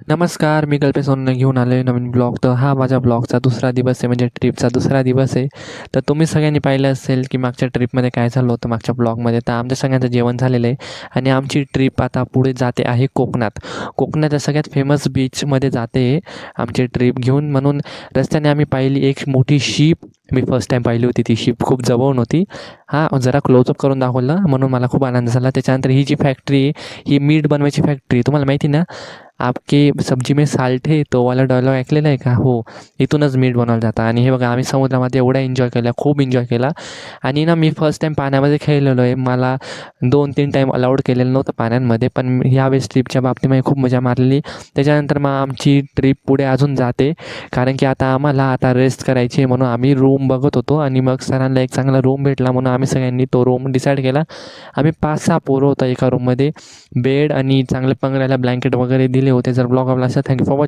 नमस्कार, मी कल्पेश घेऊन आलो आहे नवीन ब्लॉग. तर हा माझ्या ब्लॉगचा दुसरा दिवस आहे, म्हणजे ट्रिपचा दुसरा दिवस आहे. तर तुम्ही सगळ्यांनी पाहिलं असेल की मागच्या ट्रिपमध्ये काय झालं होतं मागच्या ब्लॉगमध्ये. तर आमच्या सगळ्यांचं जेवण झालेलं आहे आणि आमची ट्रिप आता पुढे जाते आहे कोकणात. कोकणाच्या सगळ्यात फेमस बीचमध्ये जाते आमची ट्रिप घेऊन. म्हणून रस्त्याने आम्ही पाहिली एक मोठी शिप. मी फर्स्ट टाईम पाहिली होती ती शिप, खूप जवळून होती. हां, जरा क्लोजअप करून दाखवलं म्हणून मला खूप आनंद झाला. त्याच्यानंतर ही जी फॅक्टरी आहे, ही मीठ बनवायची फॅक्टरी. तुम्हाला माहिती ना, आपके सब्जी में साल्ट है तो वाला डायलॉग ऐकलेला आहे का? हो, इथूनच मीठ बनवलं जातं. आणि हे बघा, आम्ही समुद्रामध्ये एवढा एन्जॉय केला, खूप एन्जॉय केला. आणि ना मी फर्स्ट टाईम पाण्यामध्ये खेळलेलो आहे. मला 2-3 टाईम अलाउड केलेलं नव्हतं पाण्यांमध्ये, पण ह्यावेळेस ट्रिपच्या बाबतीमध्ये खूप मजा मारलेली. त्याच्यानंतर मग आमची ट्रिप पुढे अजून जाते, कारण की आम्हाला रेस्ट करायची आहे म्हणून आम्ही रूम बघत होतो. आणि मग सरांना एक चांगला रूम भेटला म्हणून आम्ही सगळ्यांनी तो रूम डिसाईड केला. आम्ही 5-6 पोरं होतो एका रूममध्ये. बेड आणि चांगले पंगरायला ब्लँकेट वगैरे दिले होते. जर ब्लॉग आवडला असेल, थँक्यू फॉर वॉचिंग.